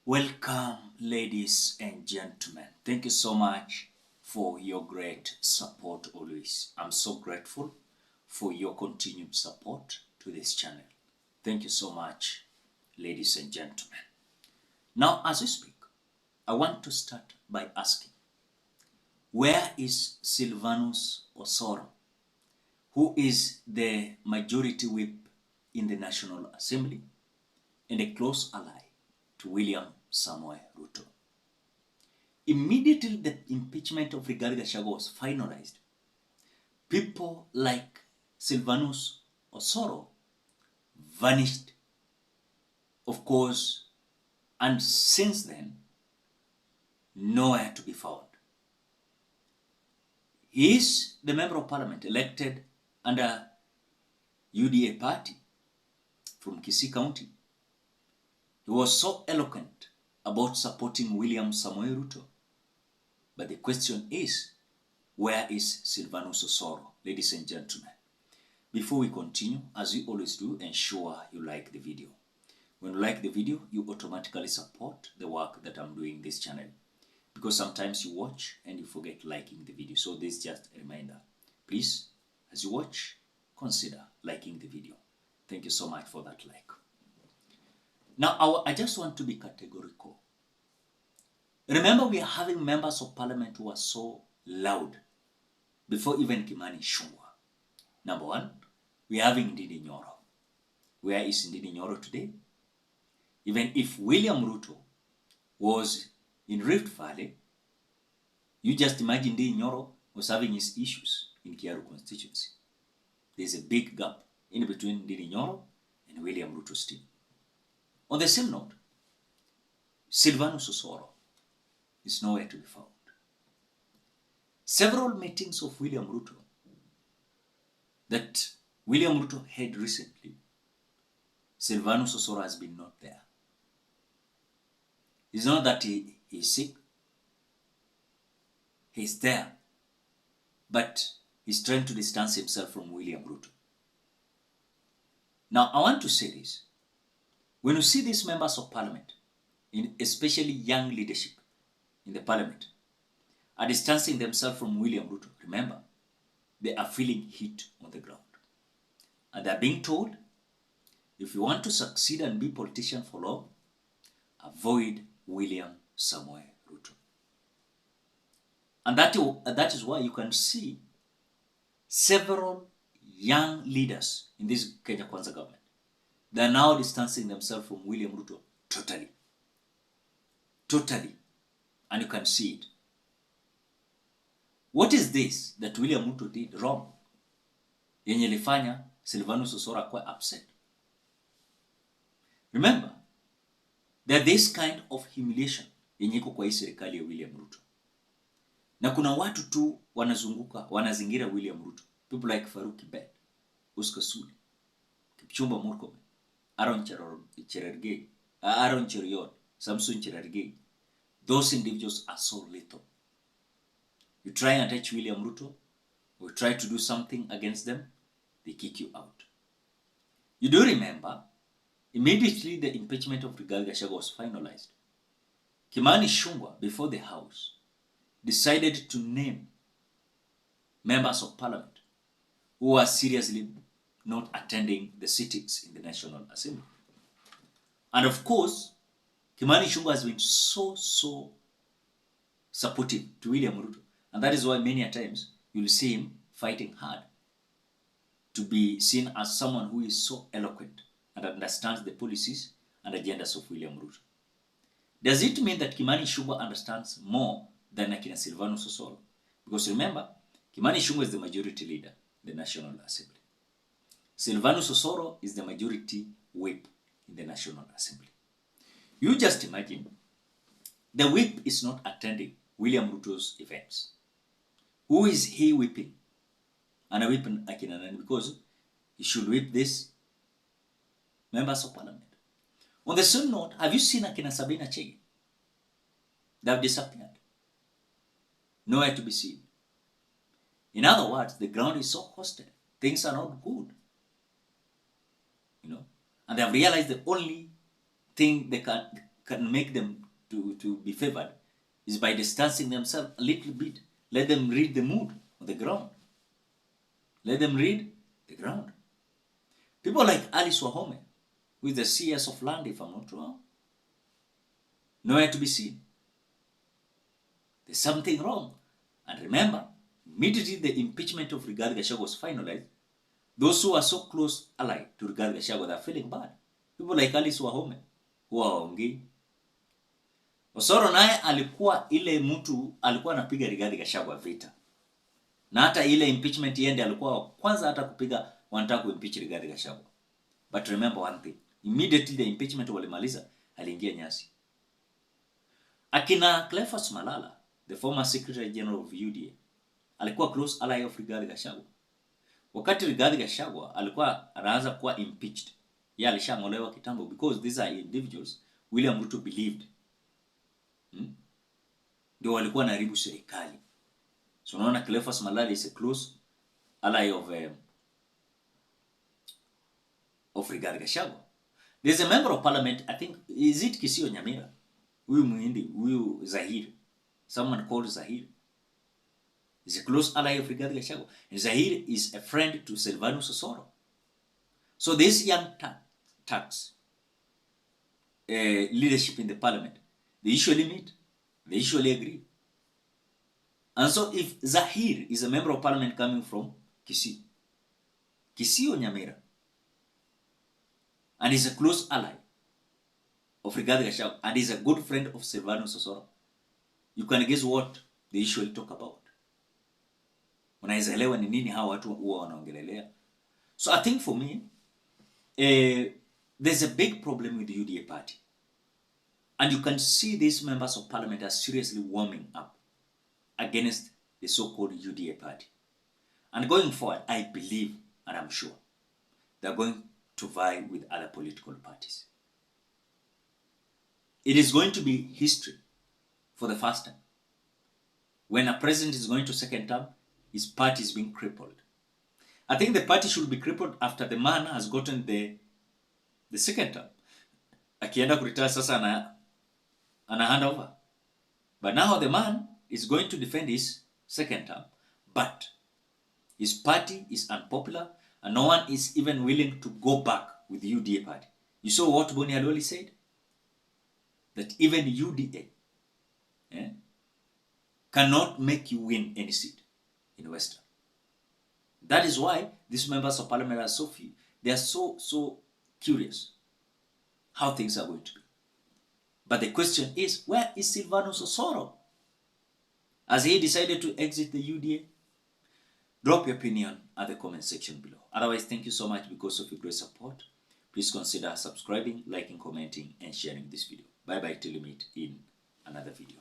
Welcome, ladies and gentlemen. Thank you so much for your great support always. I'm so grateful for your continued support to this channel. Thank you so much, ladies and gentlemen. Now, as we speak, I want to start by asking, where is Sylvanus Osoro, who is the majority whip in the National Assembly and a close ally to William Samoei Ruto? Immediately the impeachment of Rigathi Gachagua was finalized, people like Sylvanus Osoro vanished, of course, and since then, nowhere to be found. He is the member of parliament elected under UDA party from Kisii County. He was so eloquent about supporting William Samoei Ruto. But the question is, where is Sylvanus Osoro, ladies and gentlemen? Before we continue, as we always do, ensure you like the video. When you like the video, you automatically support the work that I'm doing in this channel. Because sometimes you watch and you forget liking the video. So this is just a reminder. Please, as you watch, consider liking the video. Thank you so much for that like. Now, I just want to be categorical. Remember, we are having members of parliament who are so loud before even Kimani Ichung'wah. Number one, we are having Ndindi Nyoro. Where is Ndindi Nyoro today? Even if William Ruto was in Rift Valley, you just imagine Ndindi Nyoro was having his issues in Kiaru constituency. There's a big gap in between Ndindi Nyoro and William Ruto's team. On the same note, Sylvanus Osoro is nowhere to be found. Several meetings of William Ruto that William Ruto had recently, Sylvanus Osoro has been not there. It's not that he is sick. He's there. But he's trying to distance himself from William Ruto. Now, I want to say this. When you see these members of parliament, especially young leadership in the parliament, are distancing themselves from William Ruto, remember, they are feeling heat on the ground. And they're being told, if you want to succeed and be politician for long, avoid William Samoei Ruto. And that is why you can see several young leaders in this Kenya Kwanza government. They are now distancing themselves from William Ruto totally. Totally. And you can see it. What is this that William Ruto did wrong? Yenye ilifanya Sylvanus Osoro akwe upset. Remember, there's this kind of humiliation yenye iko kwa hii serikali ya William Ruto. Na kuna watu tu wanazunguka, wanazingira William Ruto. People like Farouk Kibet, Oscar Sudi, Kipchumba Murkomen, Aaron Cherargei, Aaron Cheruiyot, Samson Cherargei. Those individuals are so little. You try and touch William Ruto, or try to do something against them, they kick you out. You do remember, immediately the impeachment of Rigathi Gachagua was finalized. Kimani Ichung'wah, before the House, decided to name members of parliament who are seriously not attending the sittings in the National Assembly. And of course, Kimani Ichung'wah has been so supportive to William Ruto. And that is why many a times you'll see him fighting hard to be seen as someone who is so eloquent and understands the policies and agendas of William Ruto. Does it mean that Kimani Ichung'wah understands more than Akina Sylvanus Osoro? Because remember, Kimani Ichung'wah is the majority leader in the National Assembly. Sylvanus Osoro is the majority whip in the National Assembly. You just imagine, the whip is not attending William Ruto's events. Who is he whipping? And a whipping Akina Nani, because he should whip this members of parliament. On the same note, have you seen Akina Sabina Chege? They have disappeared. Nowhere to be seen. In other words, the ground is so hostile. Things are not good. You know, and they have realized the only thing they can can make them to be favored is by distancing themselves a little bit. Let them read the mood on the ground. Let them read the ground. People like Alice Wahome, who is the CS of land, if I'm not wrong, nowhere to be seen. There's something wrong. And remember, immediately the impeachment of Rigathi Gachagua was finalized, those who are so close allied to Rigathi Gachagua, they're feeling bad. People like Alice Wahome, who are hawaongei. Osoro naye alikuwa ile mtu alikuwa anapiga Rigathi Gachagua vita. Na hata ile impeachment yende alikuwa kwanza hata kupiga wanataka kuimpeach Rigathi Gachagua. But remember one thing, immediately the impeachment walimaliza, aliingia nyasi. Akina Cleophas Malala, the former Secretary General of UDA, alikuwa close ally of Rigathi Gachagua. Wakati Rigathi Gachagua alikuwa anaanza kuwa impeached, yeye alishangolewa kitambo because these are individuals William Ruto believed ndio walikuwa naribu serikali. So unaona Cleophas Malala is a close ally of Rigathi Gachagua. There's a member of parliament, I think, is it Kisio Nyamira? Huyu Muhindi, huyu Zahir. Someone called Zahir. He's a close ally of Rigathi Gachagua. And Zahir is a friend to Sylvanus Osoro. So this young tax leadership in the parliament, they usually meet, they usually agree. And so if Zahir is a member of parliament coming from Kisii or Nyamira, and is a close ally of Rigathi Gachagua, and is a good friend of Sylvanus Osoro, you can guess what they usually talk about. Unaweza elewa ni nini hawa watu huwa wanaongelelea. So I think for me, there's a big problem with the UDA party. And you can see these members of parliament are seriously warming up against the so-called UDA party. And going forward, I believe, and I'm sure, they're going to vie with other political parties. It is going to be history for the first time. When a president is going to second term, his party is being crippled. I think the party should be crippled after the man has gotten the second term. Akienda kuretire sasa ana hand over. But now the man is going to defend his second term. But his party is unpopular and no one is even willing to go back with the UDA party. You saw what Boni Adoli said? That even UDA cannot make you win any seat in Western. That is why these members of parliament are so few. They are so curious how things are going to be. But the question is, where is Sylvanus Osoro? Has he decided to exit the UDA? Drop your opinion at the comment section below. Otherwise, thank you so much because of your great support. Please consider subscribing, liking, commenting, and sharing this video. Bye-bye till we meet in another video.